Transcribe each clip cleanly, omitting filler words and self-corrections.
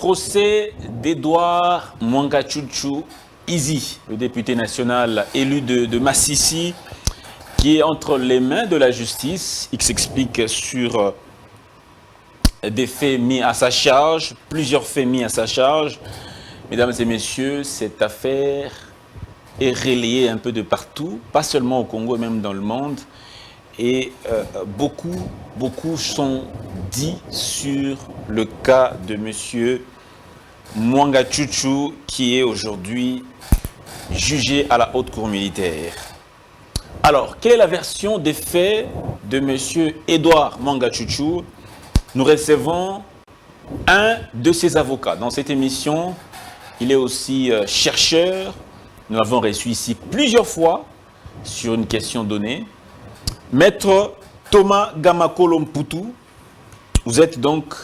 procès d'Edouard Mwanga-Chouchou Izi, le député national élu de Massissi, qui est entre les mains de la justice. Il s'explique sur des faits mis à sa charge, plusieurs faits mis à sa charge. Mesdames et messieurs, cette affaire est relayée un peu de partout, pas seulement au Congo, même dans le monde. Et beaucoup sont dits sur le cas de M. Mwanga-Chouchou, qui est aujourd'hui jugé à la haute cour militaire. Alors, quelle est la version des faits de M. Edouard Mwanga-Chouchou? Nous recevons un de ses avocats. Dans cette émission, il est aussi chercheur. Nous l'avons reçu ici plusieurs fois sur une question donnée. Maître Thomas Gamakolo Mputu, vous êtes donc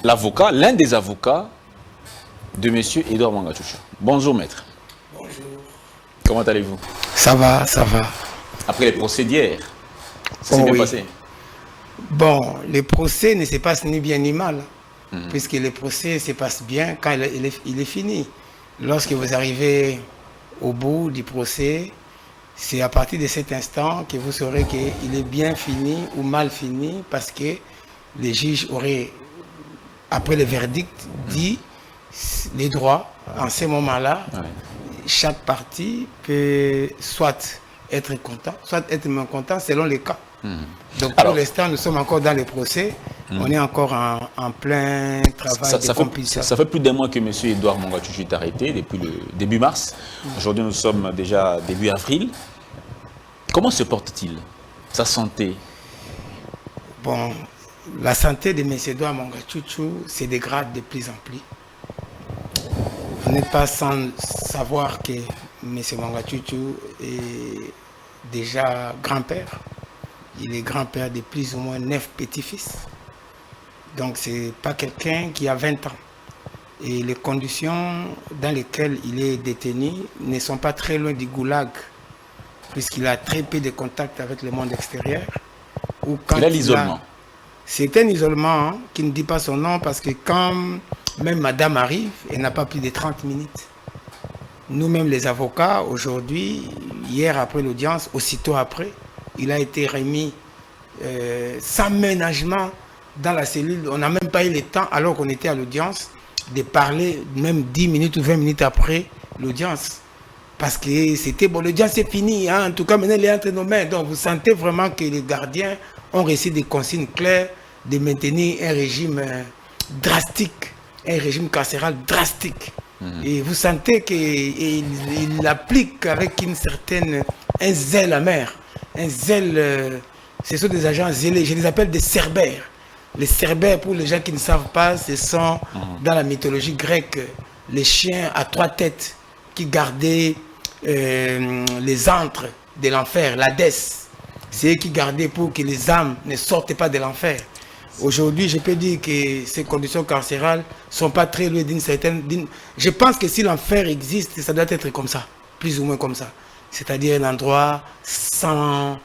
l'avocat, l'un des avocats de M. Edouard Mwanga-Chouchou. Bonjour maître. Bonjour. Comment allez-vous? Ça va, ça va. Après les procès d'hier, ça s'est bien passé? Bon, le procès ne se passe ni bien ni mal, puisque le procès se passe bien quand il est fini. Lorsque vous arrivez au bout du procès, c'est à partir de cet instant que vous saurez qu'il est bien fini ou mal fini, parce que les juges auraient, après le verdict, dit les droits. En ce moment-là, chaque partie peut soit être content, soit être mécontent selon les cas. Donc pour l'instant, nous sommes encore dans les procès. On est encore en plein travail de compétition. Ça fait plus d'un mois que M. Edouard Mwanga-Chouchou est arrêté, depuis le début mars. Aujourd'hui, nous sommes déjà début avril. Comment se porte-t-il? Sa santé? Bon, la santé de M. Edouard Mwanga-Chouchou se dégrade de plus en plus. Vous n'êtes pas sans savoir que M. Mwanga-Chouchou est déjà grand-père. Il est grand-père de plus ou moins 9 petits-fils. Donc ce n'est pas quelqu'un qui a 20 ans. Et les conditions dans lesquelles il est détenu ne sont pas très loin du goulag, puisqu'il a très peu de contact avec le monde extérieur. Il a l'isolement. C'est un isolement qui ne dit pas son nom, parce que quand même madame arrive, elle n'a pas plus de 30 minutes. Nous-mêmes les avocats, aujourd'hui, hier après l'audience, aussitôt après, il a été remis sans ménagement dans la cellule. On n'a même pas eu le temps, alors qu'on était à l'audience, de parler même 10 minutes ou 20 minutes après l'audience. Parce que c'était bon, l'audience est finie, hein. En tout cas maintenant elle est entre nos mains. Donc vous sentez vraiment que les gardiens ont reçu des consignes claires de maintenir un régime drastique, un régime carcéral drastique. Et vous sentez qu'il l'applique avec un zèle amer. Un zèle, ce sont des agents zélés, je les appelle des cerbères. Les cerbères, pour les gens qui ne savent pas, ce sont dans la mythologie grecque les chiens à 3 têtes qui gardaient les antres de l'enfer, l'Hadès. C'est eux qui gardaient pour que les âmes ne sortent pas de l'enfer. Aujourd'hui, je peux dire que ces conditions carcérales ne sont pas très loin d'une certaine... Je pense que si l'enfer existe, ça doit être comme ça, plus ou moins comme ça. C'est-à-dire un endroit sans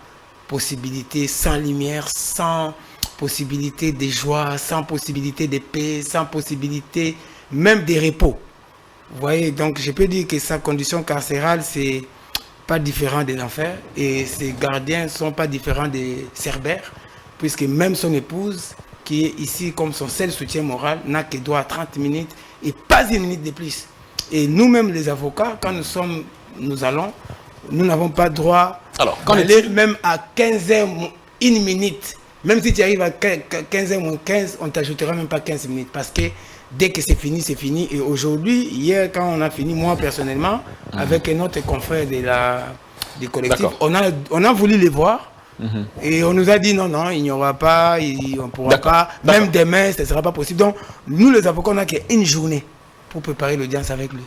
possibilité, sans lumière, sans possibilité de joie, sans possibilité de paix, sans possibilité même de repos. Vous voyez, donc je peux dire que sa condition carcérale, c'est pas différent de l'enfer, et ses gardiens ne sont pas différents des cerbères, puisque même son épouse, qui est ici comme son seul soutien moral, n'a que droit à 30 minutes et pas une minute de plus. Et nous-mêmes les avocats, quand nous n'avons pas droit d'aller même à 15h, 1 minute. Même si tu arrives à 15h moins 15, on ne t'ajoutera même pas 15 minutes. Parce que dès que c'est fini, c'est fini. Et aujourd'hui, hier, quand on a fini, moi personnellement, avec un autre confrère du collectif, on a voulu les voir. Et on nous a dit non, il n'y aura pas, on ne pourra pas. Même demain, ce ne sera pas possible. Donc, nous les avocats, on n'a qu'une journée pour préparer l'audience avec lui.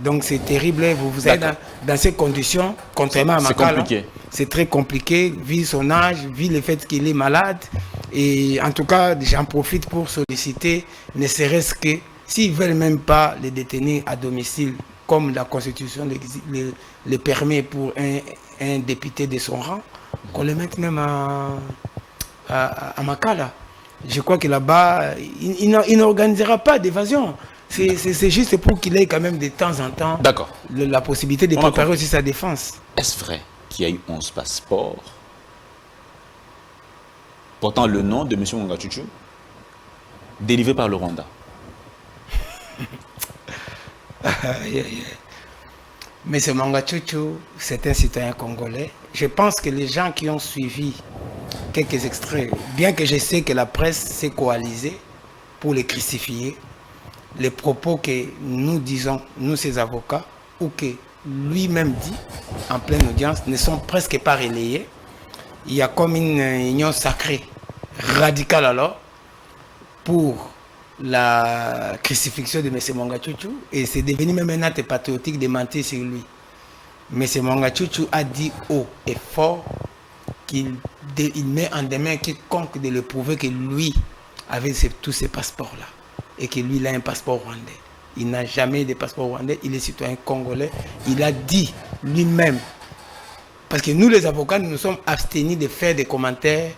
Donc c'est terrible, vous êtes dans ces conditions, contrairement à Makala. C'est très compliqué, vu son âge, vu le fait qu'il est malade. Et en tout cas, j'en profite pour solliciter, ne serait-ce que, s'ils ne veulent même pas les détenir à domicile, comme la Constitution le permet pour un député de son rang, qu'on le mette même à Makala. Je crois que là-bas, il n'organisera pas d'évasion. C'est juste pour qu'il ait quand même de temps en temps la possibilité de préparer aussi sa défense. Est-ce vrai qu'il y a eu 11 passeports portant le nom de M. Mwangachuchu délivrés par le Rwanda? Mais ce Mwangachuchu, c'est un citoyen congolais. Je pense que les gens qui ont suivi quelques extraits, bien que je sais que la presse s'est coalisée pour les crucifier, les propos que nous disons, nous ces avocats, ou que lui-même dit en pleine audience, ne sont presque pas relayés. Il y a comme une union sacrée, radicale alors, pour la crucifixion de M. Mwangachuchu, et c'est devenu même un acte patriotique de mentir sur lui. M. Mwangachuchu a dit haut et fort qu'il met en demeure quiconque de le prouver que lui avait tous ces passeports-là, et que lui, il a un passeport rwandais. Il n'a jamais de passeport rwandais, il est citoyen congolais. Il a dit lui-même, parce que nous les avocats, nous nous sommes abstenus de faire des commentaires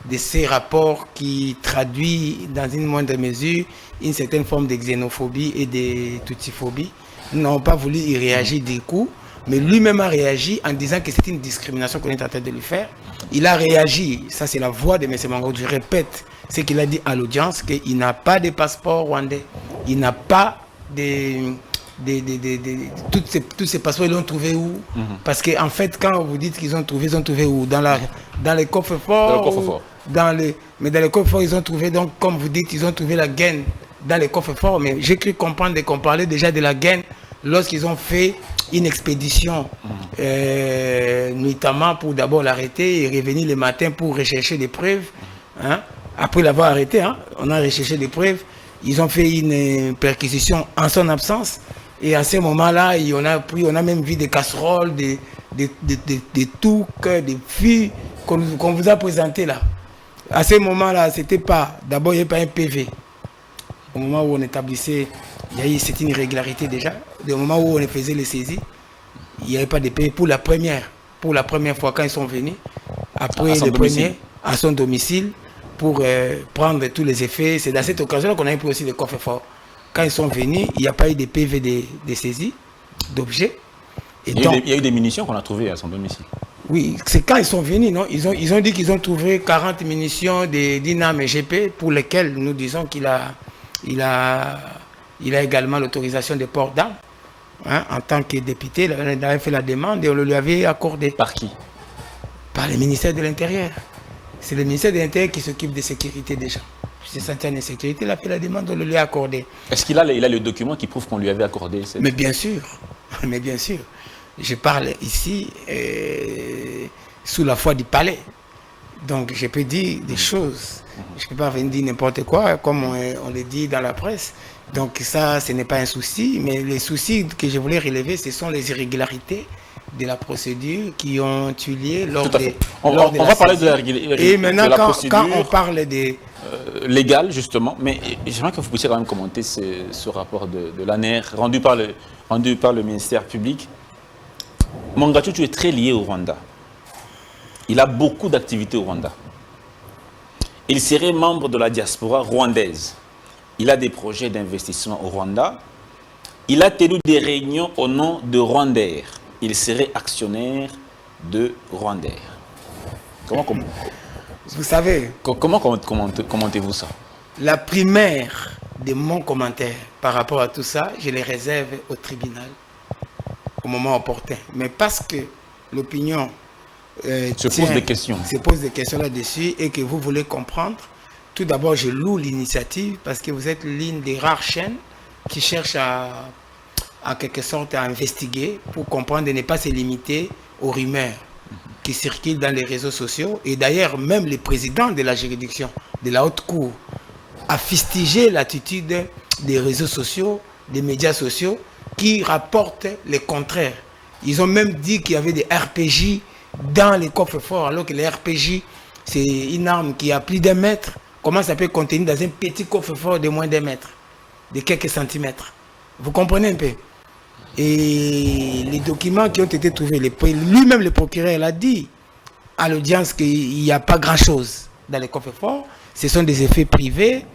de ces rapports qui traduisent dans une moindre mesure une certaine forme de xénophobie et de tutsiphobie. Nous n'avons pas voulu y réagir du coup, mais lui-même a réagi en disant que c'est une discrimination qu'on est en train de lui faire. Il a réagi, ça c'est la voix de M. Mwangachuchu, je répète ce qu'il a dit à l'audience, qu'il n'a pas de passeport rwandais, il n'a pas de... tous ces passeports, ils l'ont trouvé où? Parce qu'en fait, quand vous dites qu'ils ont trouvé où? Dans les coffres-forts. Mais dans les coffres-forts, ils ont trouvé, donc comme vous dites, ils ont trouvé la gaine dans les coffres-forts. Mais j'ai cru comprendre qu'on parlait déjà de la gaine lorsqu'ils ont fait une expédition nuitamment pour d'abord l'arrêter et revenir le matin pour rechercher des preuves. Hein? Après l'avoir arrêté, hein, on a recherché des preuves. Ils ont fait une perquisition en son absence. Et à ce moment-là, on a même vu des casseroles, des touques, des fûts qu'on vous a présentés là. À ce moment-là, c'était pas... D'abord, il n'y avait pas un PV. Au moment où on établissait, c'était une irrégularité déjà. Au moment où on faisait les saisies, il n'y avait pas de PV pour la première fois quand ils sont venus. Après le premier, à son domicile, pour prendre tous les effets. C'est dans cette occasion qu'on a pris aussi les coffres forts. Quand ils sont venus, il n'y a pas eu de PV de saisie d'objets. Il y a eu des munitions qu'on a trouvées à son domicile. Oui, c'est quand ils sont venus, non? Ils ont dit qu'ils ont trouvé 40 munitions d'INAM et GP pour lesquelles nous disons qu'il a également l'autorisation de port d'armes. Hein, en tant que député, il avait fait la demande et on le lui avait accordé. Par qui? Par le ministère de l'Intérieur. C'est le ministère de l'Intérieur qui s'occupe de sécurité des gens. Si c'est senti en insécurité, il a fait la demande, on le lui a accordé. Est-ce qu'il a le document qui prouve qu'on lui avait accordé cette... Mais bien sûr, mais bien sûr. Je parle ici sous la foi du palais. Donc je peux dire des choses. Je ne peux pas venir dire n'importe quoi, comme on le dit dans la presse. Donc ça, ce n'est pas un souci. Mais les soucis que je voulais relever, ce sont les irrégularités de la procédure qui ont eu lieu lors de... On va parler de la régularité. Et maintenant, quand on parle des... légal, justement, mais j'aimerais que vous puissiez quand même commenter ce rapport de l'ANER rendu par le ministère public. Mwangachuchu est très lié au Rwanda. Il a beaucoup d'activités au Rwanda. Il serait membre de la diaspora rwandaise. Il a des projets d'investissement au Rwanda. Il a tenu des réunions au nom de Rwandair. Il serait actionnaire de Rwandair. Vous savez... Comment commentez-vous ça? La primaire de mon commentaire par rapport à tout ça, je les réserve au tribunal au moment opportun. Mais parce que l'opinion se pose des questions là-dessus et que vous voulez comprendre, tout d'abord, je loue l'initiative parce que vous êtes l'une des rares chaînes qui cherchent en quelque sorte à investiguer pour comprendre et ne pas se limiter aux rumeurs qui circulent dans les réseaux sociaux. Et d'ailleurs, même le président de la juridiction de la haute cour a fustigé l'attitude des réseaux sociaux, des médias sociaux qui rapportent le contraire. Ils ont même dit qu'il y avait des RPG dans les coffres forts, alors que les RPG, c'est une arme qui a plus d'1 mètre. Comment ça peut contenir dans un petit coffre-fort de moins d'1 mètre, de quelques centimètres? Vous comprenez un peu? Et les documents qui ont été trouvés, lui-même le procureur l'a dit à l'audience qu'il n'y a pas grand-chose dans les coffres-forts. ce sont des effets privés,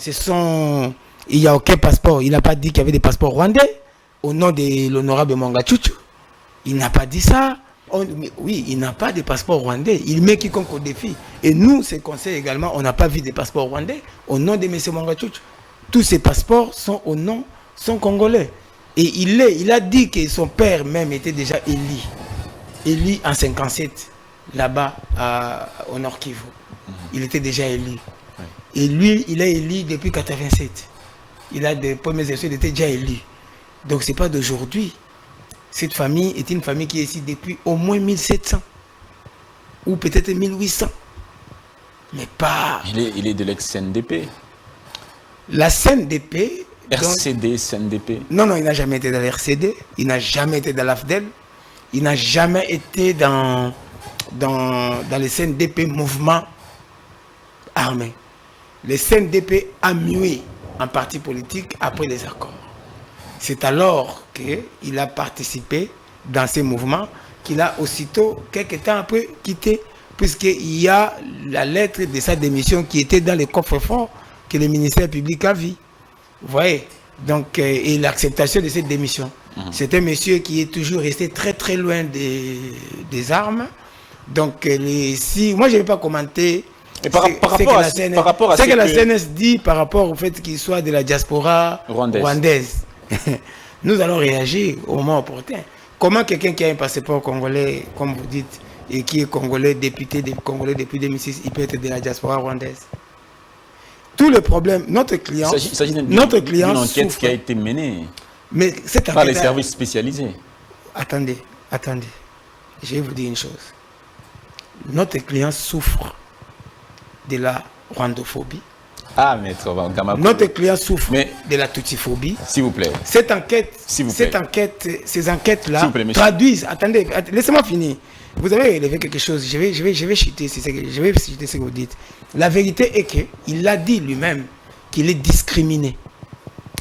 il n'y a aucun passeport. Il n'a pas dit qu'il y avait des passeports rwandais au nom de l'honorable Mwanga Chuchu. Il n'a pas dit ça. Oui, il n'a pas de passeport rwandais. Il met quiconque au défi. Et nous, ces conseils également, on n'a pas vu de passeport rwandais au nom de M. Mwanga Chuchu. Tous ces passeports sont congolais. Et il a dit que son père même était déjà élu en 57, là-bas au Nord Kivu. Il était déjà élu. Et lui, il est élu depuis 87. Il a des premiers essais, il était déjà élu. Donc ce n'est pas d'aujourd'hui. Cette famille est une famille qui est ici depuis au moins 1700. Ou peut-être 1800. Mais pas... Il est de l'ex-CNDP. La CNDP... RCD, CNDP. Non, il n'a jamais été dans l'RCD. Il n'a jamais été dans l'AFDEL. Il n'a jamais été dans le CNDP mouvement armé. Le CNDP a mué en parti politique après les accords. C'est alors qu'il a participé dans ces mouvements qu'il a aussitôt, quelques temps après, quitté, puisqu'il y a la lettre de sa démission qui était dans le coffre-fort que le ministère public a vu. Vous voyez? Donc, et l'acceptation de cette démission. C'est un monsieur qui est toujours resté très très loin des armes. Donc, moi je ne vais pas commenter par rapport à ce que la CNS dit par rapport au fait qu'il soit de la diaspora rwandaise. Nous allons réagir au moment opportun. Comment quelqu'un qui a un passeport congolais, comme vous dites, et qui est congolais, député congolais depuis 2006, il peut être de la diaspora rwandaise? Tout le problème, notre client... Il s'agit d'une enquête qui a été menée par les services spécialisés. Attendez. Je vais vous dire une chose. Notre client souffre de la rwandophobie. Ah, maître Gamako. Notre client souffre de la tutsiophobie. S'il vous plaît. Ces enquêtes-là traduisent... Attendez, laissez-moi finir. Vous avez élevé quelque chose. Je vais citer ce que vous dites. La vérité est qu'il a dit lui-même qu'il est discriminé.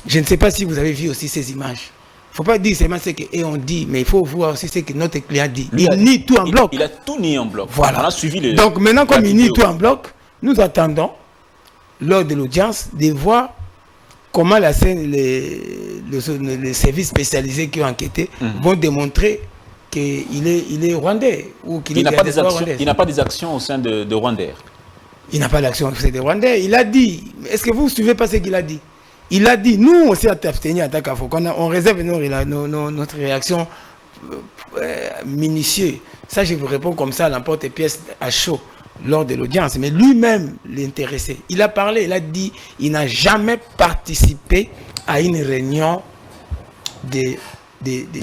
Je ne sais pas si vous avez vu aussi ces images. Il ne faut pas dire seulement ce qu'on dit, mais il faut voir aussi ce que notre client dit. Il nie tout en bloc. Il a tout nié en bloc. Voilà. On a suivi les... Donc maintenant, comme il nie tout en bloc, nous attendons, lors de l'audience, de voir comment les services spécialisés qui ont enquêté vont démontrer qu'il est rwandais ou qu'il est rwandais. Il n'a pas des actions au sein de Rwandais. Il n'a pas d'action au sein de Rwandais. Il a dit, est-ce que vous ne suivez pas ce qu'il a dit? Il a dit, nous aussi à t'abstenir en tant qu'avocat, on réserve notre réaction minutieuse. Ça, je vous réponds comme ça à l'emporte-pièce à chaud lors de l'audience. Mais lui-même l'intéressé. Il a parlé, il a dit, il n'a jamais participé à une réunion des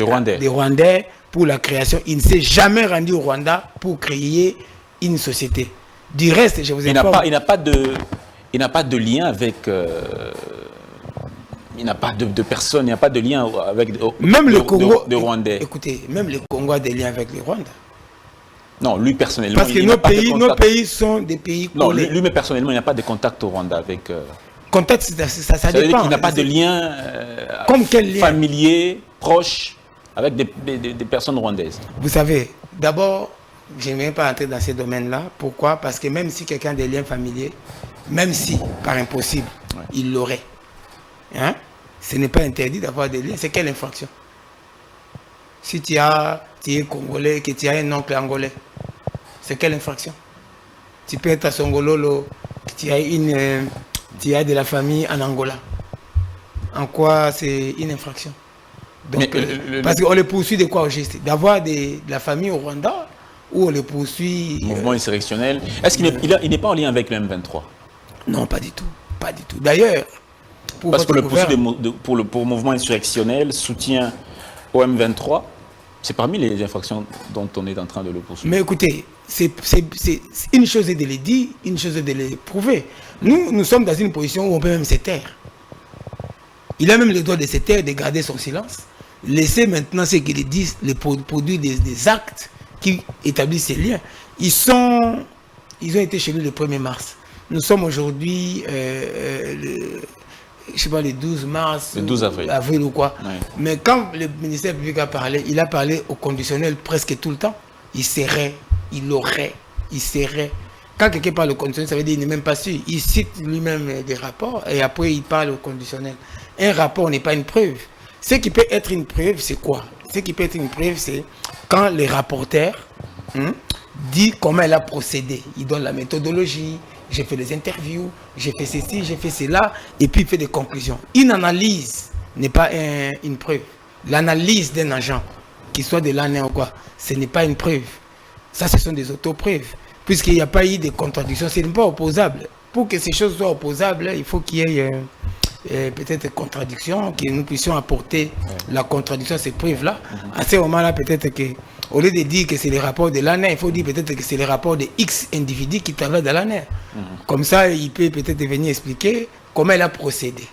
Rwandais pour la création. Il ne s'est jamais rendu au Rwanda pour créer une société. Du reste, je vous informe... Il n'a pas de lien avec... il n'a pas de personne, il n'y a pas de lien avec même le Congo, de Rwandais. Écoutez, même le Congo a des liens avec le Rwanda. Non, lui personnellement... Parce que nos pays sont des pays... Non, lui personnellement, il n'a pas de contact au Rwanda avec... Contact, ça dépend. Veut dire qu'il n'a pas de lien, comme quel lien familier, proche, avec des personnes rwandaises. Vous savez, d'abord... Je ne vais pas entrer dans ces domaines-là. Pourquoi? Parce que même si quelqu'un a des liens familiers, même si, par impossible, il l'aurait, ce n'est pas interdit d'avoir des liens. C'est quelle infraction? Si tu es congolais, que tu as un oncle angolais, c'est quelle infraction? Tu peux être à Songololo, tu as de la famille en Angola. En quoi c'est une infraction? Donc, parce qu'on les poursuit de quoi au juste? D'avoir de la famille au Rwanda, ou on le poursuit... Mouvement insurrectionnel. Est-ce qu'il n'est pas en lien avec le M23? Non, pas du tout. Pas du tout. D'ailleurs, parce que le poursuit pour le mouvement insurrectionnel, soutien au M23, c'est parmi les infractions dont on est en train de le poursuivre. Mais écoutez, c'est une chose est de le dire, une chose est de le prouver. Nous sommes dans une position où on peut même se taire. Il a même le droit de se taire, de garder son silence. Laisser maintenant ce qu'il dit, produire des actes qui établissent ces liens. Ils ont été chez lui le 1er mars. Nous sommes aujourd'hui, je sais pas, le 12 mars. Le 12 avril. Avril ou quoi. Ouais. Mais quand le ministère public a parlé, il a parlé au conditionnel presque tout le temps. Il serait, il aurait, il serait. Quand quelqu'un parle au conditionnel, ça veut dire qu'il n'est même pas sûr. Il cite lui-même des rapports et après il parle au conditionnel. Un rapport n'est pas une preuve. Ce qui peut être une preuve, c'est quoi? Ce qui peut être une preuve, c'est quand les rapporteurs dit comment elle a procédé. Il donne la méthodologie, j'ai fait des interviews, j'ai fait ceci, j'ai fait cela, et puis il fait des conclusions. Une analyse n'est pas une preuve. L'analyse d'un agent, qu'il soit de l'année ou quoi, ce n'est pas une preuve. Ça, ce sont des autopreuves. Puisqu'il n'y a pas eu de contradiction, ce n'est pas opposable. Pour que ces choses soient opposables, il faut qu'il y ait peut-être contradiction, que nous puissions apporter la contradiction à ces preuves-là. À ce moment-là, peut-être que, au lieu de dire que c'est les rapports de l'année, il faut dire peut-être que c'est les rapports de X individus qui travaillent dans l'année. Comme ça, il peut peut-être venir expliquer comment elle a procédé.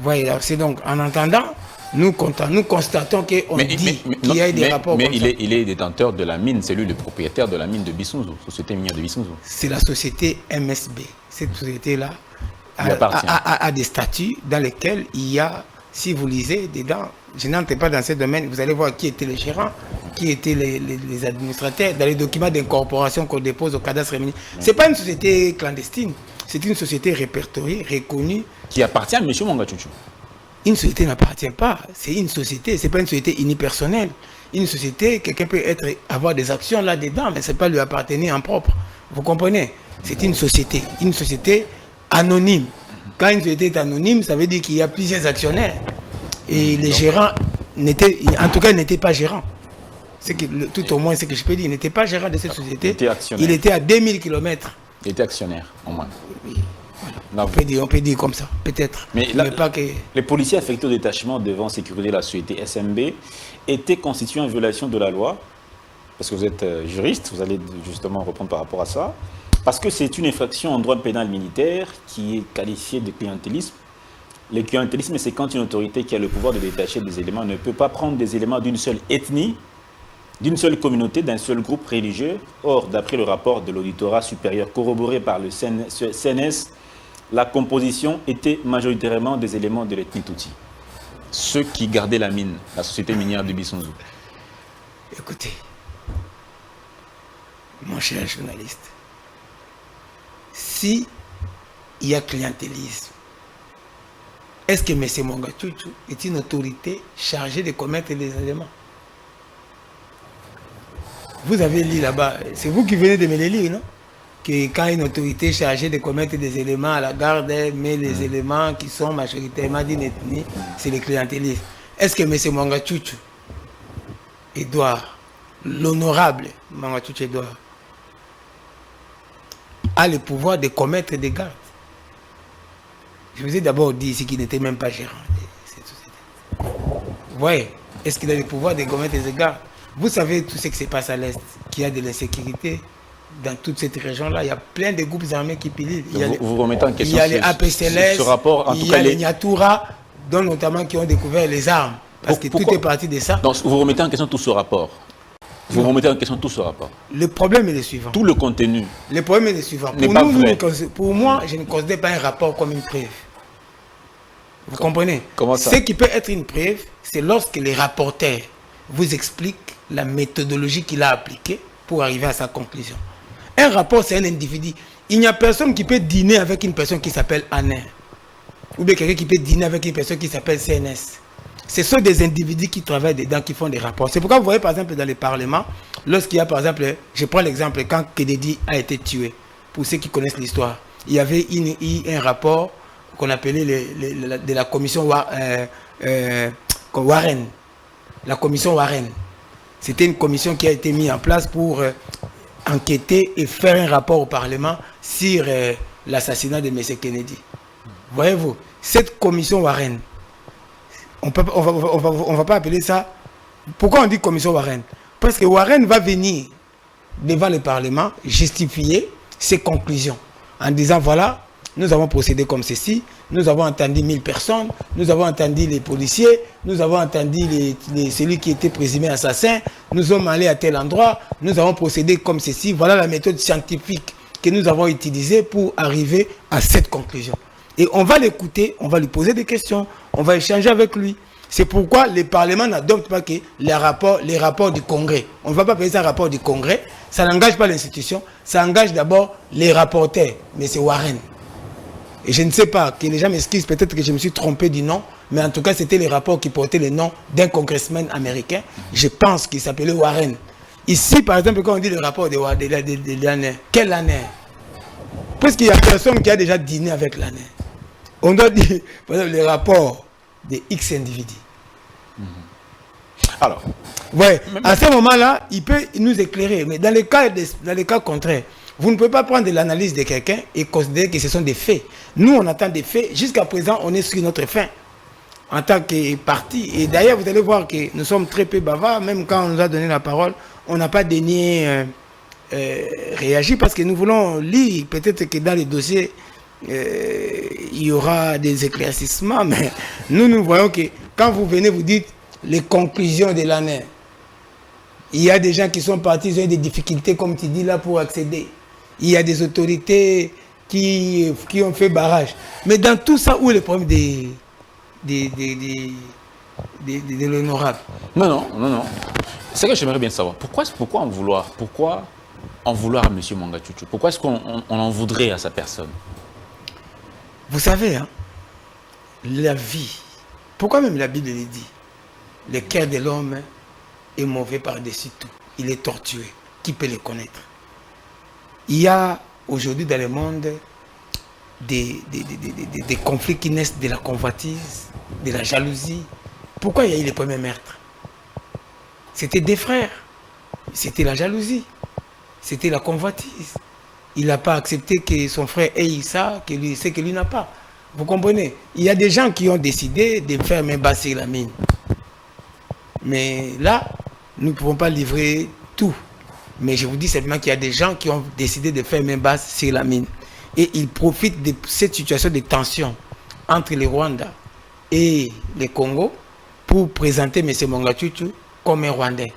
Voilà, c'est donc, en entendant, nous constatons qu'on dit qu'il y a des rapports. Mais il est détenteur de la mine, c'est lui le propriétaire de la mine de Bissounzou, Société minière de Bissounzou. C'est la société MSB. Cette société-là a des statuts dans lesquels il y a, si vous lisez dedans, je n'entre pas dans ce domaine, vous allez voir qui étaient les gérants, qui étaient les administrateurs, dans les documents d'incorporation qu'on dépose au cadastre minier. Ce n'est pas une société clandestine, c'est une société répertoriée, reconnue. Qui appartient à M. Mwanga Chouchou. Une société n'appartient pas, c'est une société, ce n'est pas une société unipersonnelle. Une société, quelqu'un peut avoir des actions là-dedans, mais ce n'est pas lui appartenir en propre. Vous comprenez? C'est une société anonyme. Quand une société est anonyme, ça veut dire qu'il y a plusieurs actionnaires. Et les gérants, en tout cas, n'étaient pas gérants. Tout au moins, ce que je peux dire, il n'était pas gérant de cette société. Il était à 2000 km. Il était actionnaire, au moins. Oui. On peut dire comme ça, peut-être. Mais pas que... Les policiers affectés au détachement devant sécuriser la société SMB étaient constitués en violation de la loi, parce que vous êtes juriste, vous allez justement répondre par rapport à ça, parce que c'est une infraction en droit pénal militaire qui est qualifiée de clientélisme. Le clientélisme, c'est quand une autorité qui a le pouvoir de détacher des éléments ne peut pas prendre des éléments d'une seule ethnie, d'une seule communauté, d'un seul groupe religieux. Or, d'après le rapport de l'auditorat supérieur corroboré par le CNS, la composition était majoritairement des éléments de l'ethnie Tutsi. Ceux qui gardaient la mine, la société minière de Bissounzou. Écoutez, mon cher journaliste, si il y a clientélisme, est-ce que M. Mwanga Chouchou est une autorité chargée de commettre les éléments? Vous avez lu là-bas, c'est vous qui venez de me les lire, non? Que quand une autorité chargée de commettre des éléments à la garde met les éléments qui sont majoritairement d'une ethnie, c'est les clientélistes. Est-ce que M. Mwanga Chouchou Edouard, l'honorable Mwanga Chouchou Edouard, a le pouvoir de commettre des gardes? Je vous ai d'abord dit ici qu'il n'était même pas gérant de cette société. Vous voyez, est-ce qu'il a le pouvoir de commettre des gardes? Vous savez tout ce qui se passe à l'Est, qu'il y a de l'insécurité dans toute cette région-là. Il y a plein de groupes armés qui pilent. Vous remettez en question il y a les APCLS, ce rapport, en il tout y cas a les Nyatura, dont notamment qui ont découvert les armes. Parce que tout est parti de ça. Donc vous remettez en question tout ce rapport. Vous remettez en question tout ce rapport. Le problème est le suivant. Tout le contenu. Le problème est le suivant. Pour moi, je ne considère pas un rapport comme une preuve. Vous comprenez? Comment ça? Ce qui peut être une preuve, c'est lorsque les rapporteurs vous expliquent la méthodologie qu'il a appliquée pour arriver à sa conclusion. Un rapport, c'est un individu. Il n'y a personne qui peut dîner avec une personne qui s'appelle Aner. Ou bien quelqu'un qui peut dîner avec une personne qui s'appelle CNS. Ce sont des individus qui travaillent dedans, qui font des rapports. C'est pourquoi vous voyez par exemple dans les parlements, lorsqu'il y a par exemple, je prends l'exemple, quand Kennedy a été tué, pour ceux qui connaissent l'histoire, il y avait un rapport qu'on appelait de la commission Warren. La commission Warren. C'était une commission qui a été mise en place pour enquêter et faire un rapport au Parlement sur l'assassinat de M. Kennedy. Voyez-vous, cette commission Warren, on va pas appeler ça... Pourquoi on dit commission Warren? Parce que Warren va venir devant le Parlement justifier ses conclusions en disant voilà, nous avons procédé comme ceci, nous avons entendu 1000 personnes, nous avons entendu les policiers, nous avons entendu celui qui était présumé assassin, nous sommes allés à tel endroit, nous avons procédé comme ceci, voilà la méthode scientifique que nous avons utilisée pour arriver à cette conclusion. Et on va l'écouter, on va lui poser des questions, on va échanger avec lui. C'est pourquoi le Parlement n'adopte pas que les rapports du Congrès. On ne va pas appeler ça un rapport du Congrès, ça n'engage pas l'institution, ça engage d'abord les rapporteurs, mais c'est Warren. Et je ne sais pas, que les gens m'excusent, peut-être que je me suis trompé du nom, mais en tout cas, c'était les rapports qui portaient le nom d'un congressman américain. Je pense qu'il s'appelait Warren. Ici, par exemple, quand on dit le rapport de l'année, quelle année? Parce qu'il y a personne qui a déjà dîné avec l'année. On doit dire, par exemple, le rapport de X individus. Alors, ouais, à ce moment-là, il peut nous éclairer. Mais dans les cas contraires, vous ne pouvez pas prendre l'analyse de quelqu'un et considérer que ce sont des faits. Nous, on attend des faits. Jusqu'à présent, on est sur notre fin en tant que parti. Et d'ailleurs, vous allez voir que nous sommes très peu bavards. Même quand on nous a donné la parole, on n'a pas daigné réagir parce que nous voulons lire. Peut-être que dans les dossiers, il y aura des éclaircissements. Mais nous voyons que quand vous venez, vous dites les conclusions de l'année. Il y a des gens qui sont partis, ils ont eu des difficultés, comme tu dis là, pour accéder. Il y a des autorités qui ont fait barrage. Mais dans tout ça, où est le problème de l'honorable? Non. C'est que j'aimerais bien savoir. Pourquoi en vouloir à M. Mwanga Chouchou? Pourquoi est-ce qu'on en voudrait à sa personne? Vous savez, hein, la vie, pourquoi même la Bible le dit? Le cœur de l'homme est mauvais par-dessus tout. Il est tortueux. Qui peut le connaître? Il y a aujourd'hui dans le monde des conflits qui naissent de la convoitise, de la jalousie. Pourquoi il y a eu les premiers meurtres? C'était des frères. C'était la jalousie. C'était la convoitise. Il n'a pas accepté que son frère ait ça, ce que lui n'a pas. Vous comprenez? Il y a des gens qui ont décidé de faire main basse sur la mine. Mais là, nous ne pouvons pas livrer tout. Mais je vous dis simplement qu'il y a des gens qui ont décidé de faire main basse sur la mine. Et ils profitent de cette situation de tension entre le Rwanda et le Congo pour présenter M. Mwanga Chouchou comme un Rwandais.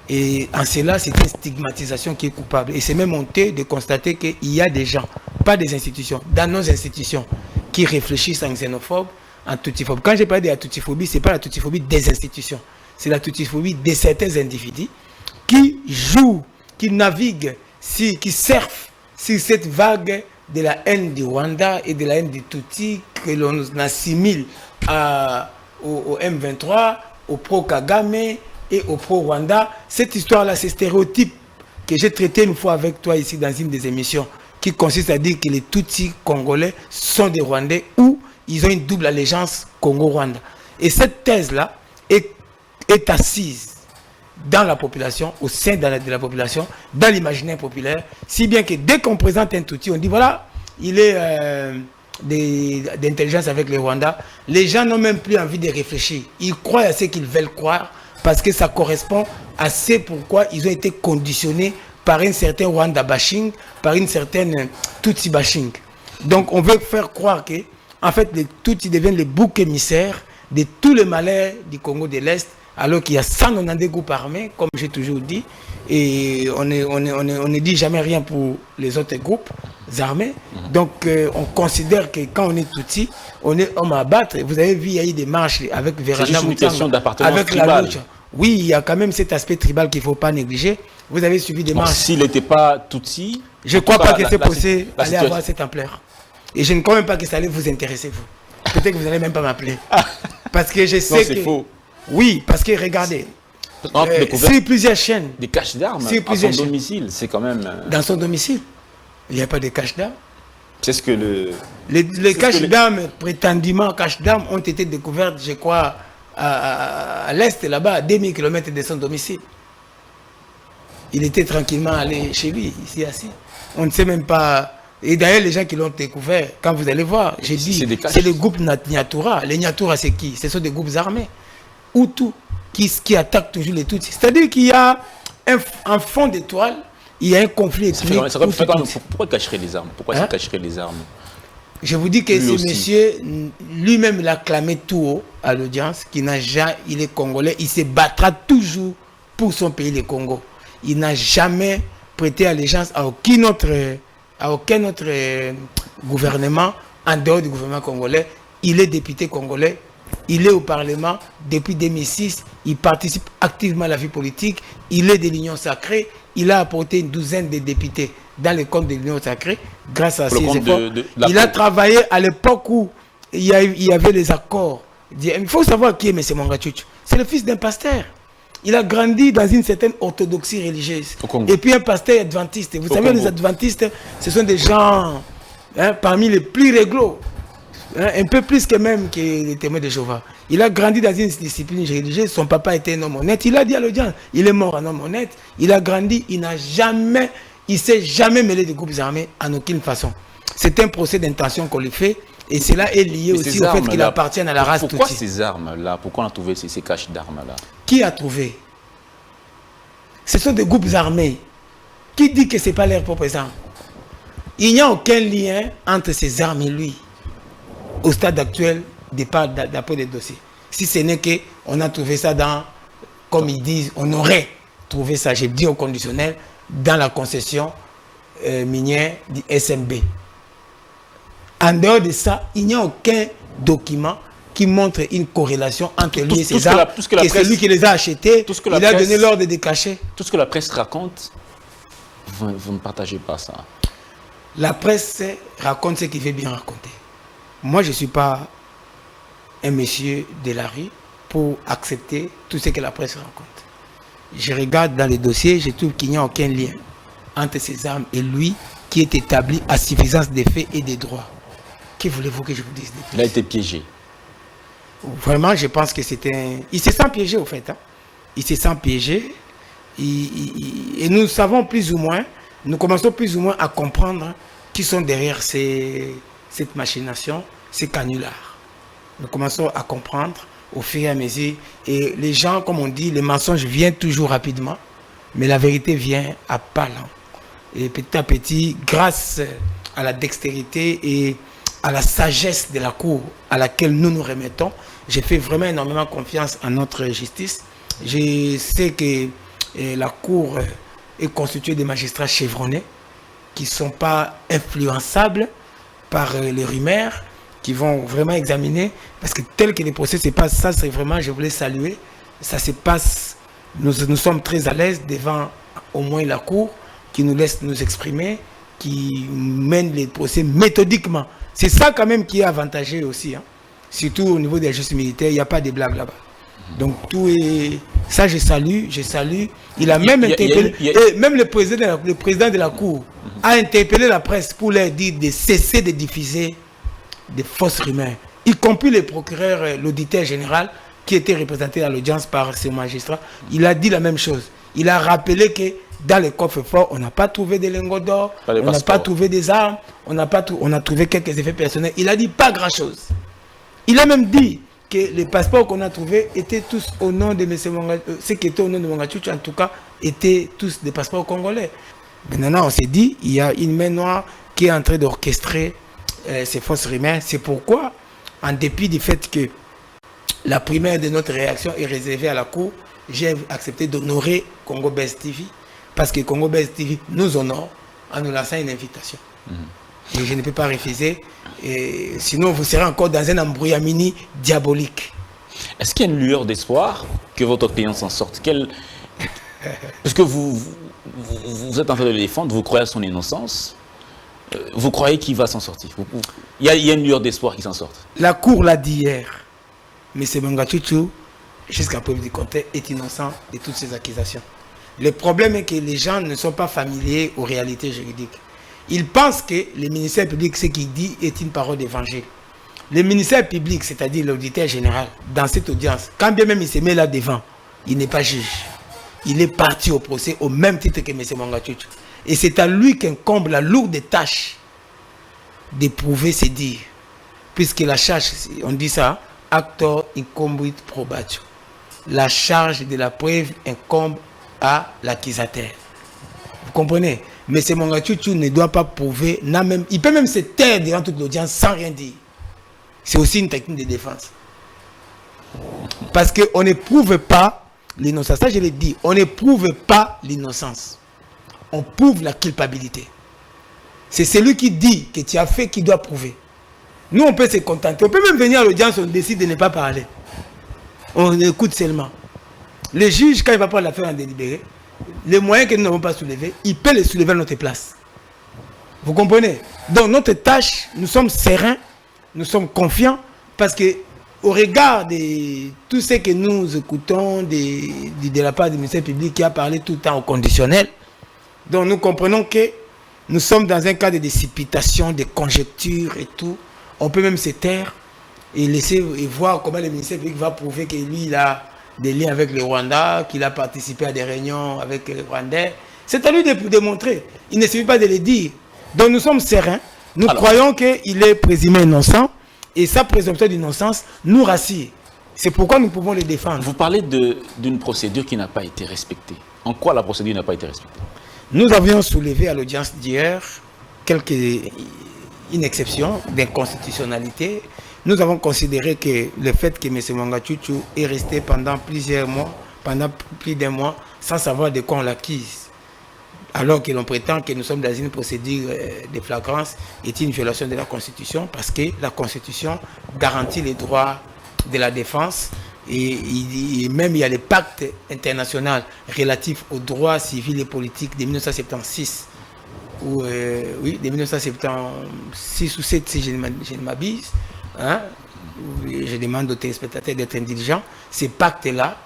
Et en cela, c'est une stigmatisation qui est coupable. Et c'est même honteux de constater qu'il y a des gens, pas des institutions, dans nos institutions, qui réfléchissent en xénophobe, en toutiphobie. Quand je parle de la toutiphobie, ce n'est pas la toutiphobie des institutions. C'est la toutiphobie de certains individus qui jouent, qui naviguent, qui surfent sur cette vague de la haine du Rwanda et de la haine du Tutsi que l'on assimile au M23, au pro-Kagame et au pro-Rwanda. Cette histoire-là, ces stéréotypes que j'ai traités une fois avec toi ici dans une des émissions, qui consiste à dire que les Tutsis congolais sont des Rwandais ou ils ont une double allégeance Congo-Rwanda. Et cette thèse-là est assise dans la population, au sein de la population, dans l'imaginaire populaire, si bien que dès qu'on présente un Tutsi, on dit voilà, il est d'intelligence avec le Rwanda. Les gens n'ont même plus envie de réfléchir. Ils croient à ce qu'ils veulent croire parce que ça correspond à ce pourquoi ils ont été conditionnés par un certain Rwanda bashing, par une certaine Tutsi bashing. Donc on veut faire croire que en fait, les Tutsis deviennent les boucs émissaires de tous les malheurs du Congo de l'Est, alors qu'il y a 190 groupes armés, comme j'ai toujours dit, et on ne dit jamais rien pour les autres groupes armés. Donc, on considère que quand on est Tutsi, on est homme à battre. Vous avez vu, il y a eu des marches avec Veranda Moutanga, avec tribale. La Louche. Oui, il y a quand même cet aspect tribal qu'il ne faut pas négliger. Vous avez suivi des marches. S'il n'était pas Tutsi, je ne crois pas que c'est possible d'aller avoir cette ampleur. Et je ne crois même pas que ça allait vous intéresser, vous. Peut-être que vous n'allez même pas m'appeler. Parce que je sais que... c'est faux. Oui, parce que regardez, sur plusieurs chaînes... Des caches d'armes à son domicile, c'est quand même... Dans son domicile, il n'y a pas de caches d'armes. C'est ce que le... Les caches d'armes, prétendument caches d'armes, ont été découvertes, je crois, à l'est, là-bas, à 2000 km de son domicile. Il était tranquillement allé chez lui, ici, assis. On ne sait même pas... Et d'ailleurs, les gens qui l'ont découvert, quand vous allez voir, j'ai dit, c'est le groupe Nyatura. Les Nyatura, c'est qui? Ce sont des groupes armés. Hutus, qui attaquent toujours les Tutsis. C'est-à-dire qu'il y a un fond d'étoile, il y a un conflit ethnique. Pourquoi cacherait les armes? Pourquoi ça cacherait les armes? Je vous dis que ce monsieur, lui-même l'a clamé tout haut à l'audience, qu'il n'a jamais, il est congolais, il se battra toujours pour son pays, le Congo. Il n'a jamais prêté allégeance à aucun autre gouvernement en dehors du gouvernement congolais. Il est député congolais, il est au Parlement depuis 2006, il participe activement à la vie politique, il est de l'Union sacrée, il a apporté une douzaine de députés dans les comptes de l'Union sacrée grâce à Pour ses le compte efforts. Il a travaillé à l'époque où il y avait les accords. Il faut savoir qui est M. Mwangachuchu. C'est le fils d'un pasteur. Il a grandi dans une certaine orthodoxie religieuse. Et puis un pasteur adventiste. Vous savez, les adventistes, ce sont des gens parmi les plus réglo. Un peu plus que même que les témoins de Jéhovah. Il a grandi dans une discipline religieuse. Son papa était un homme honnête. Il a dit à l'audience, il est mort un homme honnête. Il a grandi, il ne s'est jamais mêlé des groupes armés en aucune façon. C'est un procès d'intention qu'on lui fait. Et cela est lié aussi au fait qu'il appartient à la race Tutsi. Pourquoi ces armes-là? Pourquoi on a trouvé ces caches d'armes-là? Qui a trouvé? Ce sont des groupes armés. Qui dit que ce n'est pas leur propre arme? Il n'y a aucun lien entre ces armes et lui. Au stade actuel, d'après les dossiers. Si ce n'est qu'on a trouvé ça dans, comme ils disent, on aurait trouvé ça, j'ai dit au conditionnel, dans la concession minière du SMB. En dehors de ça, il n'y a aucun document qui montre une corrélation entre lui et ses armes. Et celui qui les a achetés, il a donné l'ordre de cacher. Tout ce que la presse raconte, vous ne partagez pas ça. La presse raconte ce qu'il veut bien raconter. Moi, je ne suis pas un monsieur de la rue pour accepter tout ce que la presse raconte. Je regarde dans les dossiers, je trouve qu'il n'y a aucun lien entre ces armes et lui qui est établi à suffisance des faits et des droits. Que voulez-vous que je vous dise? Il a été piégé. Vraiment, je pense que c'était un... Il se sent piégé, au fait. Il se sent piégé. Et nous savons plus ou moins, nous commençons plus ou moins à comprendre qui sont derrière cette machination, ces canulars. Nous commençons à comprendre au fur et à mesure. Et les gens, comme on dit, les mensonges viennent toujours rapidement, mais la vérité vient à pas lents. Et petit à petit, grâce à la dextérité et à la sagesse de la Cour à laquelle nous nous remettons, j'ai fait vraiment énormément confiance à notre justice. Je sais que la Cour est constituée de magistrats chevronnés qui ne sont pas influençables par les rumeurs, qui vont vraiment examiner, parce que tel que les procès se passent, ça c'est vraiment, je voulais saluer, ça se passe, nous sommes très à l'aise devant au moins la Cour, qui nous laisse nous exprimer, qui mène les procès méthodiquement. C'est ça quand même qui est avantageux aussi, hein. Surtout au niveau des justices militaires, il n'y a pas de blagues là-bas. Donc tout est... Ça je salue. Il a même interpellé... Et même le président de la Cour a interpellé la presse pour leur dire de cesser de diffuser des fausses rumeurs. Y compris le procureur, l'auditeur général, qui était représenté à l'audience par ce magistrat. Il a dit la même chose. Il a rappelé que dans les coffres forts, on n'a pas trouvé des lingots d'or, on n'a pas trouvé des armes, on a trouvé quelques effets personnels. Il a dit pas grand-chose. Il a même dit que les passeports qu'on a trouvés étaient tous au nom de M. Mwangachuchu, ceux qui étaient au nom de Mwangachuchu, en tout cas, étaient tous des passeports congolais. Maintenant, on s'est dit, il y a une main noire qui est en train d'orchestrer ces fausses rumeurs. C'est pourquoi, en dépit du fait que la primaire de notre réaction est réservée à la Cour, j'ai accepté d'honorer Congo Best TV, parce que Congo Best TV nous honore en nous lançant une invitation. Et je ne peux pas refuser, et sinon vous serez encore dans un embrouillamini diabolique. Est-ce qu'il y a une lueur d'espoir que votre client s'en sorte? Parce que vous êtes en train de le défendre, vous croyez à son innocence, vous croyez qu'il va s'en sortir? Il y a une lueur d'espoir qu'il s'en sorte. La Cour l'a dit hier, M. Mwangachuchu, jusqu'à preuve du contraire, est innocent de toutes ces accusations. Le problème est que les gens ne sont pas familiers aux réalités juridiques. Ils pensent que le ministère public, ce qu'il dit, est une parole d'évangile. Le ministère public, c'est-à-dire l'auditeur général, dans cette audience, quand bien même il se met là devant, il n'est pas juge. Il est parti au procès au même titre que M. Mwangachuchu. Et c'est à lui qu'incombe la lourde tâche d'éprouver ses dires. Puisque la charge, on dit ça, actor incumbit probatio. La charge de la preuve incombe à l'accusateur. Vous comprenez? Mais M. Mwangachuchu ne doit pas prouver, il peut même se taire devant toute l'audience sans rien dire. C'est aussi une technique de défense. Parce qu'on ne prouve pas l'innocence. Ça, je l'ai dit. On ne prouve pas l'innocence. On prouve la culpabilité. C'est celui qui dit que tu as fait qui doit prouver. Nous, on peut se contenter. On peut même venir à l'audience, on décide de ne pas parler. On écoute seulement. Le juge, quand il va prendre l'affaire en délibéré, les moyens que nous n'avons pas soulevés, il peut les soulever à notre place. Vous comprenez? Donc notre tâche, nous sommes sereins, nous sommes confiants, parce que au regard de tout ce que nous écoutons de la part du ministère public qui a parlé tout le temps au conditionnel, donc nous comprenons que nous sommes dans un cas de précipitation, de conjectures et tout. On peut même se taire et laisser et voir comment le ministère public va prouver que lui, il a des liens avec le Rwanda, qu'il a participé à des réunions avec les Rwandais. C'est à lui de démontrer. Il ne suffit pas de le dire. Donc nous sommes sereins. Nous croyons qu'il est présumé innocent. Et sa présomption d'innocence nous rassure. C'est pourquoi nous pouvons le défendre. Vous parlez d'une procédure qui n'a pas été respectée. En quoi la procédure n'a pas été respectée? Nous avions soulevé à l'audience d'hier une exception d'inconstitutionnalité. Nous avons considéré que le fait que M. Mwangachuchu est resté pendant plusieurs mois, pendant plus d'un mois, sans savoir de quoi on l'acquise, alors que l'on prétend que nous sommes dans une procédure de flagrance, est une violation de la Constitution, parce que la Constitution garantit les droits de la défense, et même il y a le pacte international relatif aux droits civils et politiques de 1976, ou oui, de 1976 ou 7 si je ne m'abuse, hein, je demande aux téléspectateurs d'être intelligents. Ces pactes-là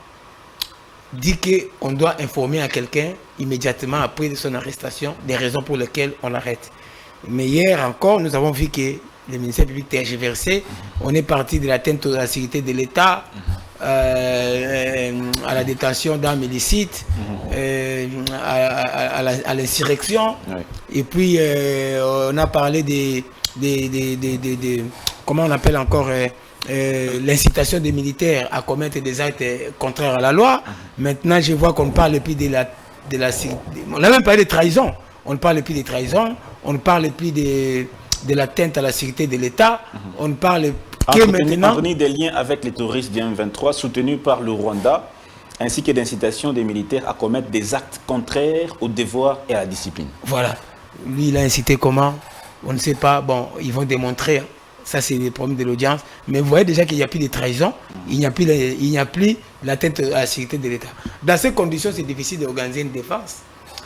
dit qu'on doit informer à quelqu'un immédiatement après son arrestation des raisons pour lesquelles on l'arrête. Mais hier encore, nous avons vu que le ministère public tergiversé. On est parti de l'atteinte à la sécurité de l'État, à la détention d'armes illicites, à l'insurrection. Ouais. Et puis, on a parlé comment on appelle encore l'incitation des militaires à commettre des actes contraires à la loi. Maintenant, je vois qu'on ne parle plus de la on a même parlé de trahison. On ne parle plus de trahison. On ne parle plus de l'atteinte à la sécurité de l'État. On ne parle que maintenant... Entretenir des liens avec les terroristes du M23 soutenus par le Rwanda, ainsi que d'incitation des militaires à commettre des actes contraires au devoir et à la discipline. Voilà. Lui, il a incité comment? On ne sait pas. Bon, ils vont démontrer. Hein. Ça, c'est le problème de l'audience. Mais vous voyez déjà qu'il n'y a plus de trahison. Il n'y a plus l'atteinte à la sécurité de l'État. Dans ces conditions, c'est difficile d'organiser une défense.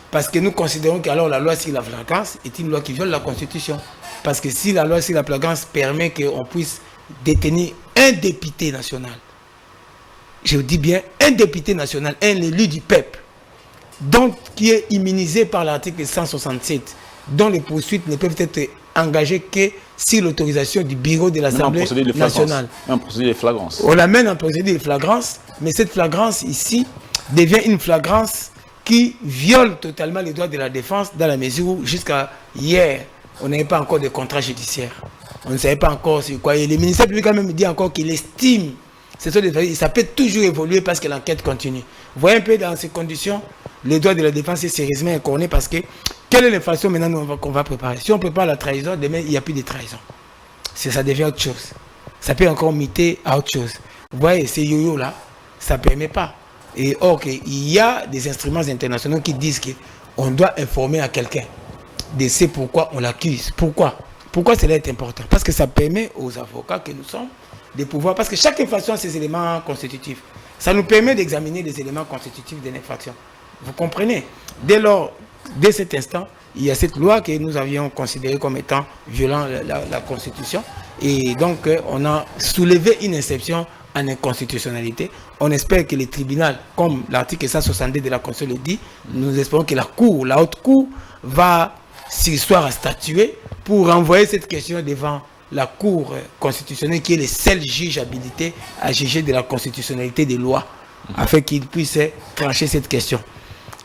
Parce que nous considérons que alors la loi sur la flagrance est une loi qui viole la Constitution. Parce que si la loi sur la flagrance permet qu'on puisse détenir un député national, je vous dis bien un député national, un élu du peuple, donc qui est immunisé par l'article 167, dont les poursuites ne peuvent être engagées que si l'autorisation du bureau de l'Assemblée nationale. Un procédé de flagrance. On l'amène en procédé de flagrance, mais cette flagrance ici devient une flagrance qui viole totalement les droits de la défense dans la mesure où jusqu'à hier, on n'avait pas encore de contrat judiciaire. On ne savait pas encore sur quoi. Et le ministère public quand même dit encore qu'il estime, ça peut toujours évoluer parce que l'enquête continue. Vous voyez un peu dans ces conditions, les droits de la défense est sérieusement incorné parce que quelle est l'infraction maintenant qu'on va préparer? Si on prépare la trahison, demain il n'y a plus de trahison. Ça devient autre chose. Ça peut encore muter à autre chose. Vous voyez, ces yo-yo là, ça ne permet pas. Et or, il y a des instruments internationaux qui disent qu'on doit informer à quelqu'un de ce pourquoi on l'accuse. Pourquoi cela est important? Parce que ça permet aux avocats que nous sommes de pouvoir... Parce que chaque infraction a ses éléments constitutifs. Ça nous permet d'examiner les éléments constitutifs de l'infraction. Vous comprenez? Dès lors, dès cet instant, il y a cette loi que nous avions considérée comme étant violant la Constitution. Et donc, on a soulevé une exception en inconstitutionnalité. On espère que le tribunal, comme l'article 162 de la Constitution le dit, nous espérons que la haute cour va s'y soir à statuer pour renvoyer cette question devant la Cour constitutionnelle qui est le seul juge habilité à juger de la constitutionnalité des lois, afin qu'il puisse trancher cette question.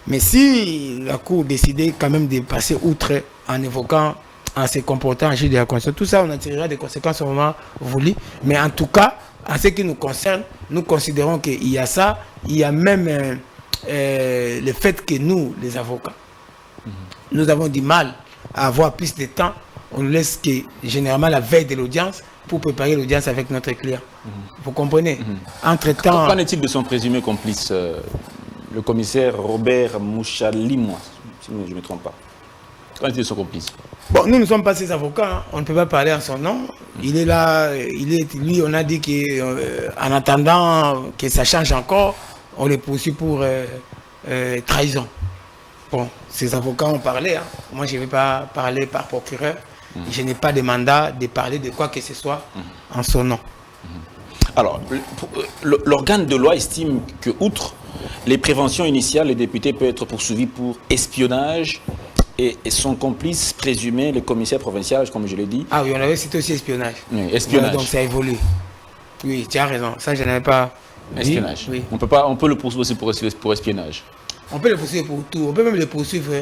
Mais si la Cour décidait quand même de passer outre en évoquant, en se comportant en juge de la Constitution, tout ça on en tirera des conséquences au moment voulu. Mais en tout cas, en ce qui nous concerne, nous considérons qu'il y a ça, il y a même le fait que nous, les avocats, nous avons du mal à avoir plus de temps. On nous laisse que, généralement la veille de l'audience pour préparer l'audience avec notre client. Vous comprenez? Entre-temps... Qu'en est-il de son présumé complice, le commissaire Robert Mouchalimois, si je ne me trompe pas? Qu'en est-il de son complice? Bon, nous ne sommes pas ses avocats, hein. On ne peut pas parler en son nom. Il est là, lui, on a dit qu'en attendant que ça change encore, on le poursuit pour trahison. Bon, ces avocats ont parlé. Hein. Moi, je ne vais pas parler par procureur. Je n'ai pas de mandat de parler de quoi que ce soit en son nom. Alors, l'organe de loi estime que, outre les préventions initiales, le député peut être poursuivi pour espionnage et son complice présumé, le commissaire provincial, comme je l'ai dit. Ah oui, on avait cité aussi espionnage. Oui, espionnage. Ouais, donc ça a évolué. Oui, tu as raison. Ça, je n'avais pas. Espionnage. Oui. On peut le poursuivre aussi pour espionnage. On peut le poursuivre pour tout. On peut même le poursuivre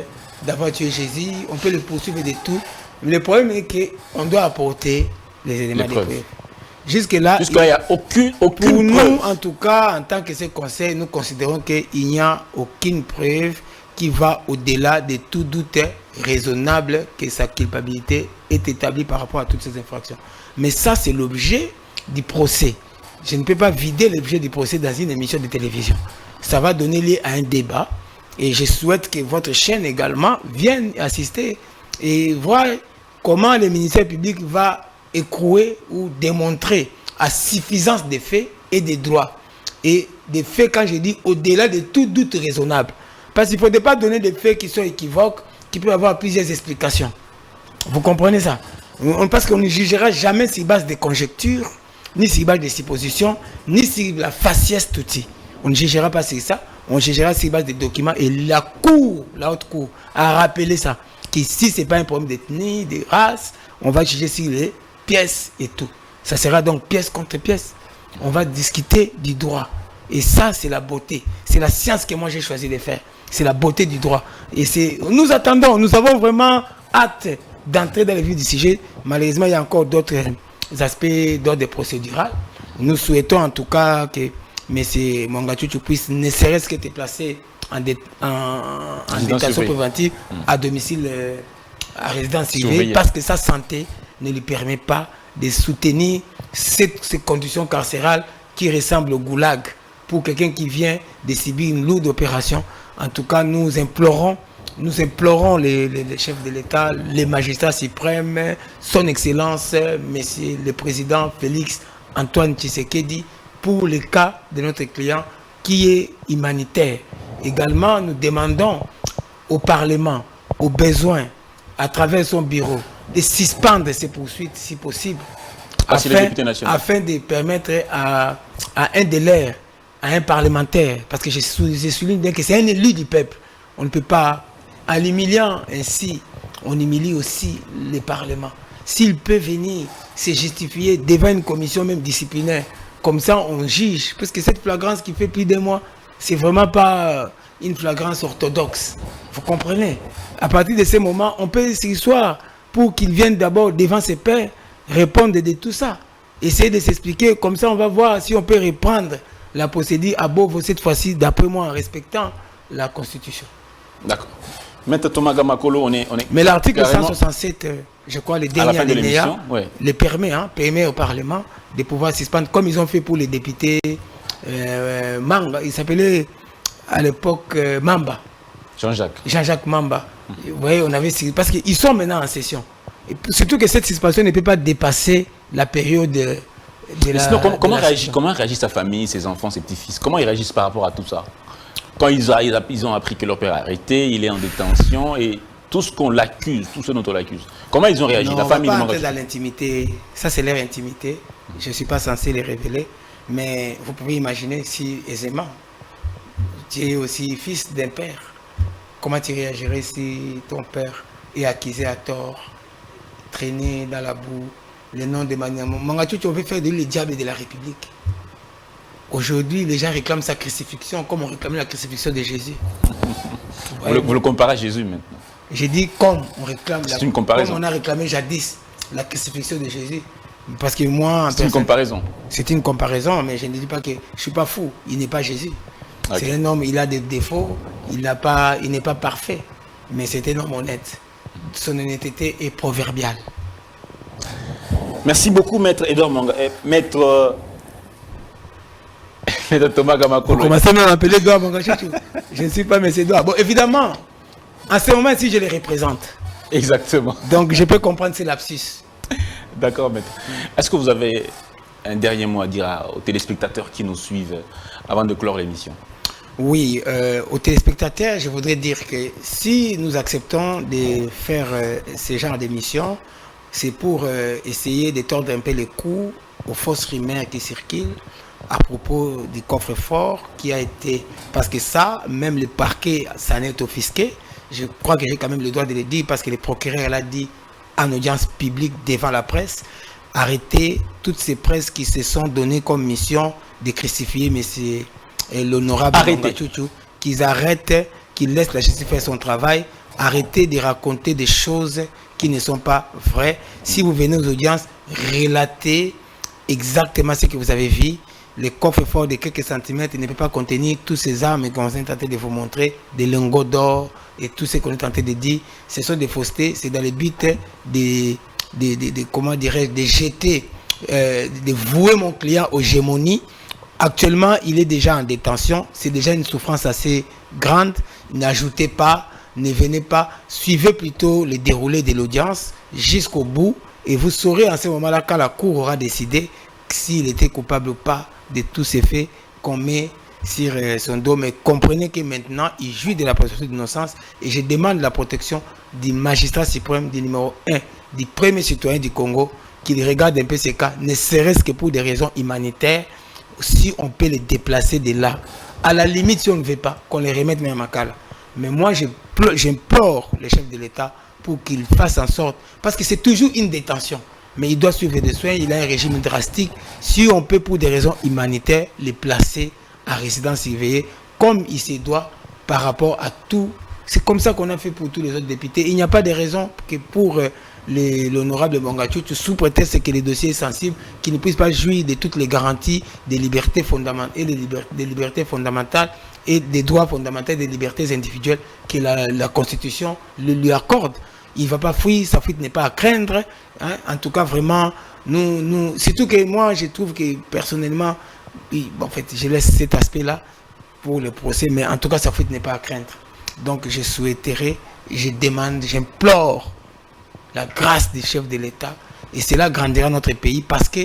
d'avoir tué Jésus. On peut le poursuivre de tout. Mais le problème est qu'on doit apporter les éléments de preuve. Jusque-là, il n'y a aucune pour preuve. nous, en tout cas, en tant que ce conseil, nous considérons qu'il n'y a aucune preuve qui va au-delà de tout doute raisonnable que sa culpabilité est établie par rapport à toutes ces infractions. Mais ça, c'est l'objet du procès. Je ne peux pas vider l'objet du procès dans une émission de télévision. Ça va donner lieu à un débat. Et je souhaite que votre chaîne également vienne assister et voir comment le ministère public va écrouer ou démontrer à suffisance des faits et des droits. Et des faits, quand je dis au-delà de tout doute raisonnable. Parce qu'il ne faudrait pas donner des faits qui sont équivoques, qui peuvent avoir plusieurs explications. Vous comprenez ça? Parce qu'on ne jugera jamais sur base de conjectures, ni sur base de suppositions, ni sur la faciès touti. On ne jugera pas sur ça, on jugera sur base des documents. Et la cour, la haute cour, a rappelé ça. Qu'ici, ce n'est pas un problème d'ethnie, de race, on va juger sur les pièces et tout. Ça sera donc pièce contre pièce. On va discuter du droit. Et ça, c'est la beauté. C'est la science que moi j'ai choisi de faire. C'est la beauté du droit. Et nous attendons, nous avons vraiment hâte d'entrer dans le vif du sujet. Malheureusement, il y a encore d'autres aspects d'ordre procédural. Nous souhaitons en tout cas que M. Mwanga Tchouchou puisse ne serait-ce que te placer en détention préventive à domicile, à résidence civile, parce que sa santé ne lui permet pas de soutenir ces conditions carcérales qui ressemblent au goulag pour quelqu'un qui vient de subir une lourde opération. En tout cas, nous implorons les chefs de l'État, les magistrats suprêmes, son Excellence, Monsieur le Président Félix Antoine Tshisekedi, pour le cas de notre client qui est humanitaire. Également, nous demandons au Parlement, aux besoins, à travers son bureau, de suspendre ces poursuites si possible, afin de permettre à un de leurs, à un parlementaire, parce que je souligne bien que c'est un élu du peuple. On ne peut pas, en l'humiliant ainsi, on humilie aussi le Parlement. S'il peut venir se justifier devant une commission même disciplinaire, comme ça on juge, parce que cette flagrance qui fait plus de mois, c'est vraiment pas une flagrance orthodoxe. Vous comprenez? À partir de ce moment, on peut s'asseoir pour qu'il vienne d'abord devant ses pairs, répondre de tout ça. Essayer de s'expliquer, comme ça on va voir si on peut reprendre la procédure à Bovo cette fois-ci, d'après moi, en respectant la Constitution. D'accord. Maître Thomas Gamakolo, on est mais l'article 167, je crois, le dernier alinéa, le permet au Parlement de pouvoir suspendre, comme ils ont fait pour les députés Mamba, il s'appelait à l'époque Mamba. Jean-Jacques Mamba. Vous voyez, on avait, parce qu'ils sont maintenant en session. Et surtout que cette suspension ne peut pas dépasser la période de la... Sinon, comment réagit sa famille, ses enfants, ses petits-fils? Comment ils réagissent par rapport à tout ça? Quand ils ont appris que leur père est arrêté, il est en détention et tout ce qu'on l'accuse, tout ce dont on l'accuse. Comment ils ont réagi? La famille, on ne va pas entrer dans l'intimité. Ça, c'est leur intimité. Je ne suis pas censé les révéler. Mais vous pouvez imaginer si aisément, tu es aussi fils d'un père. Comment tu réagirais si ton père est accusé à tort, traîné dans la boue, le nom de Mwanga Tchouchou, on veut faire de lui le diable de la République. Aujourd'hui, les gens réclament sa crucifixion comme on réclamait la crucifixion de Jésus. Vous le comparez à Jésus maintenant? J'ai dit comme on réclame, comme on a réclamé jadis la crucifixion de Jésus. Parce que moi... C'est une comparaison. C'est une comparaison, mais je ne dis pas que je ne suis pas fou. Il n'est pas Jésus. Okay. C'est un homme, il a des défauts, il n'est pas parfait. Mais c'est un homme honnête. Son honnêteté est proverbiale. Merci beaucoup, Maître Edouard Mwanga. Maître Thomas Gamakolo. Vous commencez à m'appeler Edouard Mwanga Tchouchou. Je ne suis pas M. Edouard. Bon, évidemment, en ce moment-ci, je les représente. Exactement. Donc, je peux comprendre ces lapsus. D'accord, maître. Est-ce que vous avez un dernier mot à dire aux téléspectateurs qui nous suivent avant de clore l'émission? Oui, aux téléspectateurs, je voudrais dire que si nous acceptons de faire ce genre d'émission, c'est pour essayer de tordre un peu les coups aux fausses rumeurs qui circulent à propos du coffre-fort qui a été... Parce que ça, même le parquet s'en est offusqué. Je crois que j'ai quand même le droit de le dire parce que le procureur l'a dit en audience publique devant la presse. Arrêter toutes ces presses qui se sont données comme mission de crucifier M. l'honorable Monga Chouchou, qu'ils arrêtent, qu'ils laissent la justice faire son travail, arrêtez de raconter des choses qui ne sont pas vraies. Si vous venez aux audiences, relatez exactement ce que vous avez vu. Le coffre-fort de quelques centimètres ne peut pas contenir tous ces armes qu'on est tenté de vous montrer, des lingots d'or et tout ce qu'on est tenté de dire. Ce sont des faussetés, c'est dans le but comment dirais-je, de jeter, de vouer mon client aux gémonies. Actuellement, il est déjà en détention. C'est déjà une souffrance assez grande. N'ajoutez pas, ne venez pas. Suivez plutôt le déroulé de l'audience jusqu'au bout. Et vous saurez en ce moment-là, quand la Cour aura décidé s'il était coupable ou pas de tous ces faits qu'on met sur son dos. Mais comprenez que maintenant, il jouit de la présomption d'innocence. Et je demande la protection du magistrat suprême, du numéro 1, du premier citoyen du Congo, qu'il regarde un peu ces cas, ne serait-ce que pour des raisons humanitaires. Si on peut les déplacer de là, à la limite, si on ne veut pas, qu'on les remette même à Makala. Mais moi, j'implore les chefs de l'État pour qu'ils fassent en sorte, parce que c'est toujours une détention, mais il doit suivre des soins, il a un régime drastique. Si on peut, pour des raisons humanitaires, les placer à résidence surveillée, comme il se doit par rapport à tout. C'est comme ça qu'on a fait pour tous les autres députés. Il n'y a pas de raison que pour l'honorable Monga Chouchou, sous prétexte que le dossier est sensible, qu'il ne puisse pas jouir de toutes les garanties des libertés fondamentales et des libertés fondamentales et des droits fondamentaux, des libertés individuelles que la Constitution lui accorde. Il ne va pas fuir, sa fuite n'est pas à craindre. Hein. En tout cas, vraiment, surtout que moi, je trouve que personnellement, en fait, je laisse cet aspect-là pour le procès, mais en tout cas, sa fuite n'est pas à craindre. Donc, je souhaiterais, je demande, j'implore la grâce des chefs de l'État, et cela grandira notre pays, parce que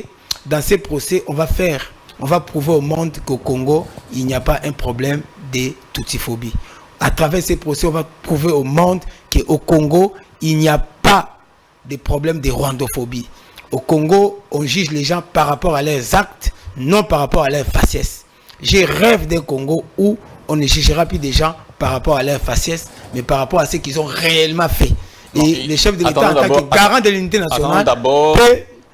dans ces procès, on va prouver au monde qu'au Congo, il n'y a pas un problème de tuttiphobie. À travers ces procès, on va prouver au monde qu'au Congo, il n'y a pas de problème de rwandophobie. Au Congo, on juge les gens par rapport à leurs actes, non par rapport à leur faciès. Je rêve d'un Congo où on ne jugera plus des gens par rapport à leur faciès, mais par rapport à ce qu'ils ont réellement fait. Et les chefs de l'État, en tant que garant de l'unité nationale, d'abord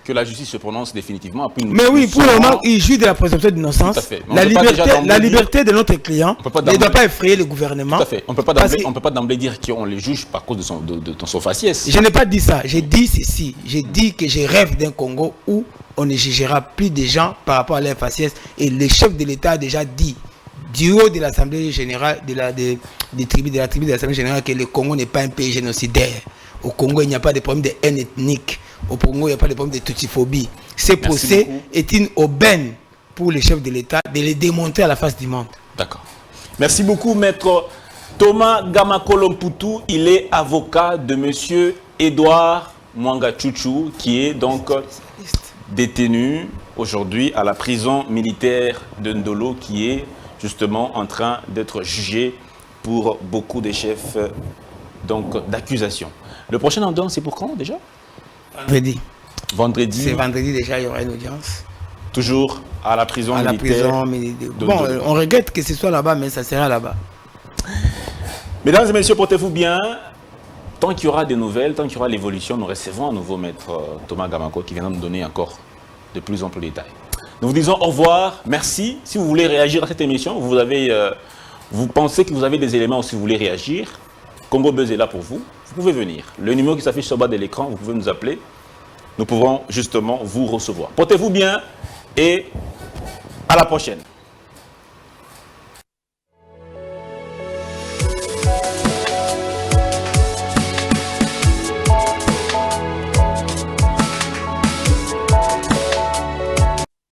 que la justice se prononce définitivement. Mais oui, pour le moment, il joue de la présomption d'innocence. La liberté de notre client ne doit pas effrayer le gouvernement. Tout à fait. On ne peut pas d'emblée dire qu'on les juge par cause de son faciès. Je n'ai pas dit ça. J'ai dit ceci. J'ai dit que je rêve d'un Congo où on ne jugera plus des gens par rapport à leur faciès. Et le chef de l'État a déjà dit, du haut de l'Assemblée générale, de la tribu de l'Assemblée générale, que le Congo n'est pas un pays génocidaire. Au Congo, il n'y a pas de problème de haine ethnique. Au Congo, il n'y a pas de problème de tuttiphobie. Ce procès est une aubaine pour les chefs de l'État de les démontrer à la face du monde. D'accord. Merci beaucoup, maître Thomas Gamakolo Mputu. Il est avocat de monsieur Edouard Monga Chouchou, qui est donc détenu aujourd'hui à la prison militaire de Ndolo, qui est justement en train d'être jugé pour beaucoup de chefs d'accusation. Le prochain audience, c'est pour quand déjà? Vendredi. Vendredi. C'est vendredi déjà, il y aura une audience. Toujours à la prison militaire. Bon, on regrette que ce soit là-bas, mais ça sera là-bas. Mesdames et messieurs, portez-vous bien. Tant qu'il y aura des nouvelles, tant qu'il y aura l'évolution, nous recevons un nouveau maître Thomas Gamakolo qui viendra nous donner encore de plus amples détails. Nous vous disons au revoir, merci. Si vous voulez réagir à cette émission, vous pensez que vous avez des éléments, si vous voulez réagir, Congo Buzz est là pour vous. Vous pouvez venir. Le numéro qui s'affiche sur le bas de l'écran, vous pouvez nous appeler. Nous pouvons justement vous recevoir. Portez-vous bien et à la prochaine.